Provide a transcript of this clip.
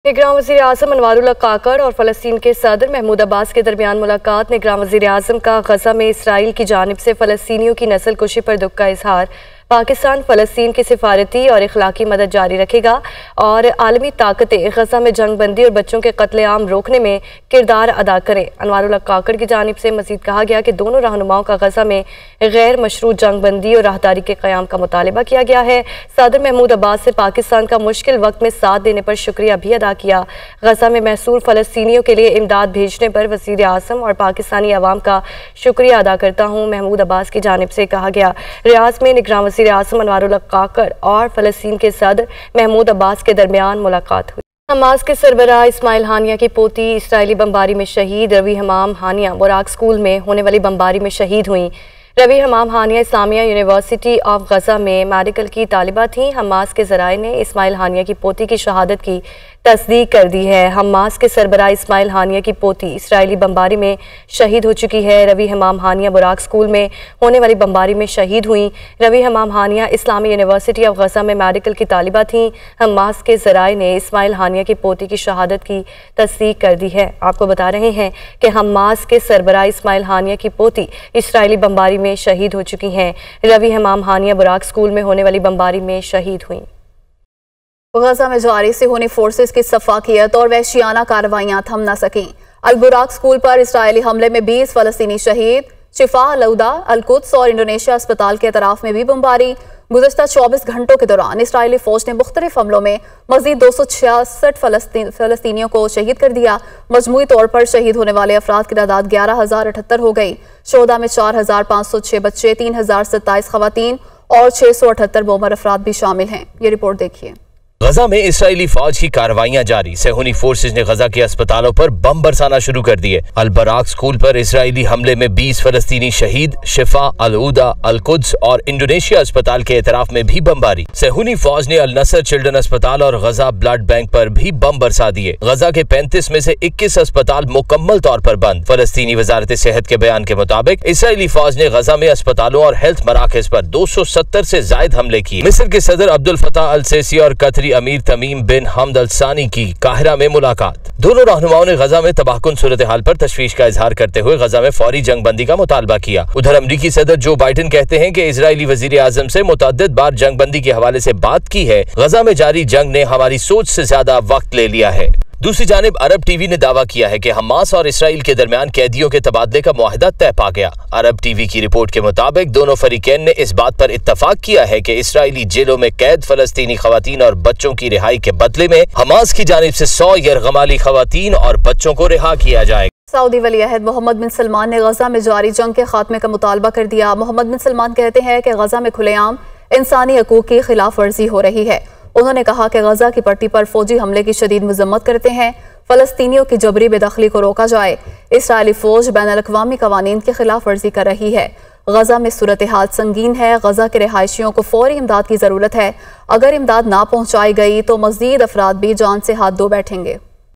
निगरान वज़ीर आज़म अनवारुल्लाह काकड़ और फ़लस्तीन के सदर महमूद अब्बास के दरमियान मुलाकात। निगरान वज़ीर आज़म का गज़ा में इसराइल की जानिब से फ़लस्तीनियों की नस्ल कुशी पर दुख का इजहार। पाकिस्तान फ़लस्तीन की सिफारती और इखलाकी मदद जारी रखेगा और आलमी ताकतें गज़ा में जंग बंदी और बच्चों के कत्लेआम रोकने में किरदार अदा करें। अनवारुल्लाह काकड़ की जानिब से मज़ीद कहा गया कि दोनों रहनुमाओं का गज़ा में गैर मशरू जंग बंदी और राहदारी के क़याम का मुतालबा किया गया है। सदर महमूद अब्बास से पाकिस्तान का मुश्किल वक्त में साथ देने पर शुक्रिया भी अदा किया। गज़ा में महसूर फ़लस्तीनियों के लिए इमदाद भेजने पर वज़ीर आज़म और पाकिस्तानी अवाम का शुक्रिया अदा करता हूँ, महमूद अब्बास की जानिब से कहा गया। रियाज में निगरान वज़ीर आज़म अनवारुल्लाह काकड़ और फ़लस्तीन के सदर महमूद अब्बास के दरमियान मुलाकात हुई। हमास के सरबराह इस्माइल हानिया की पोती इसराइली बमबारी में शहीद। रवी हमाम हानिया बुराक स्कूल में होने वाली बमबारी में शहीद हुई। रवी हमाम हानिया इस्लामिया यूनिवर्सिटी ऑफ गज़ा में मेडिकल की तालिबा थी। हमास के ज़राए ने इस्माइल हानिया की पोती की शहादत की तस्दीक कर दी है। हमास के सरबराह इस्माइल हानिया की पोती इसराइली बमबारी में शहीद हो चुकी है। रवी हमाम हानिया बुराक स्कूल में होने वाली बमबारी में शहीद हुई। रवी हमाम हानिया इस्लामी यूनिवर्सिटी ऑफ गज़ा में मेडिकल की तालिबा थी। हमास के ज़राए ने इस्माइल हानिया की पोती की शहादत की तस्दीक कर दी है। आपको बता रहे हैं कि हमास के सरबराह इस्माइल हानिया की पोती इसराइली बमबारी में शहीद हो चुकी हैं। रवी हमाम हानिया बुराक स्कूल में होने वाली बमबारी में शहीद हुई। गज़ा में जारी से होने फोर्सेस की सफाकियत और वहशियाना कार्रवाइयां थम न सकें। अल-बुराक स्कूल पर इसराइली हमले में 20 फ़लस्तीनी शहीद। शिफा अल-उदा, अल-कुद्स और इंडोनेशिया अस्पताल के अतराफ में भी बमबारी। गुज़श्ता 24 घंटों के दौरान इसराइली फौज ने मुख्तलिफ हमलों में मजीद 266 फ़लस्तीनियों को शहीद कर दिया। मजमूई तौर पर शहीद होने वाले अफराद की तादाद 11,078 हो गई। शोहदा में 4,506 बच्चे, 3,027 खवातीन और 678 बोमर अफराद भी शामिल हैं। ये रिपोर्ट देखिए। गजा में इसराइली फौज की कार्रवाइयां जारी। सेहूनी फोर्सेज ने गजा के अस्पतालों पर बम बरसाना शुरू कर दिए। अल-बराक स्कूल पर इसराइली हमले में 20 फलस्तीनी शहीद। शिफा, अल-उदा, अल-कुद्स और इंडोनेशिया अस्पताल के एतराफ में भी बमबारी। सेहूनी फौज ने अल-नसर चिल्ड्रन अस्पताल और गजा ब्लड बैंक पर भी बम बरसा दिए। गजा के 35 में से 21 अस्पताल मुकम्मल तौर पर बंद। फलस्तीनी वजारत सेहत के बयान के मुताबिक इसराइली फौज ने गजा में अस्पतालों और हेल्थ मराकज पर 270 से जायद हमले किए। मिस्र के सदर अब्दुल फताह अल सीसी और कतरी अमीर तमीम बिन हमद अल सानी की काहिरा में मुलाकात। दोनों रहनुमाओं ने गजा में तबाहकुन सूरत हाल पर तशवीश का इजहार करते हुए गजा में फौरी जंग बंदी का मुतालबा किया। उधर अमरीकी सदर जो बाइडेन कहते हैं कि इजरायली वजीर आजम से मुतअद्दिद बार जंग बंदी के हवाले से बात की है। गजा में जारी जंग ने हमारी सोच से ज्यादा वक्त ले लिया है। दूसरी जानिब अरब टीवी ने दावा किया है कि हमास और इसराइल के दरमियान कैदियों के तबादले का मुआहदा तय पा गया। अरब टीवी की रिपोर्ट के मुताबिक दोनों फरीकैन ने इस बात पर इत्तफाक किया है कि इसराइली जेलों में कैद फलस्तीनी खवातीन और बच्चों की रिहाई के बदले में हमास की जानिब से 100 यरगमाली खवातीन और बच्चों को रिहा किया जाएगा। सऊदी वली अहद मोहम्मद बिन सलमान ने गजा में जारी जंग के खात्मे का मुतालबा कर दिया। मोहम्मद बिन सलमान कहते हैं कि गजा में खुलेआम इंसानी हकूक की खिलाफ वर्जी हो रही है। उन्होंने कहा कि गजा की पट्टी पर फौजी हमले की शदीद मजम्मत करते हैं। फलस्तीनियों की जबरी बेदखली को रोका जाए। इसराइली फौज बैनुल-अक़वामी कवानीन की खिलाफ वर्जी कर रही है। गजा में सूरत हाल संगीन है। गजा के रिहायशियों को फौरी इमदाद की जरूरत है। अगर इमदाद ना पहुंचाई गई तो मजीद अफराद भी जान से हाथ धो बैठेंगे।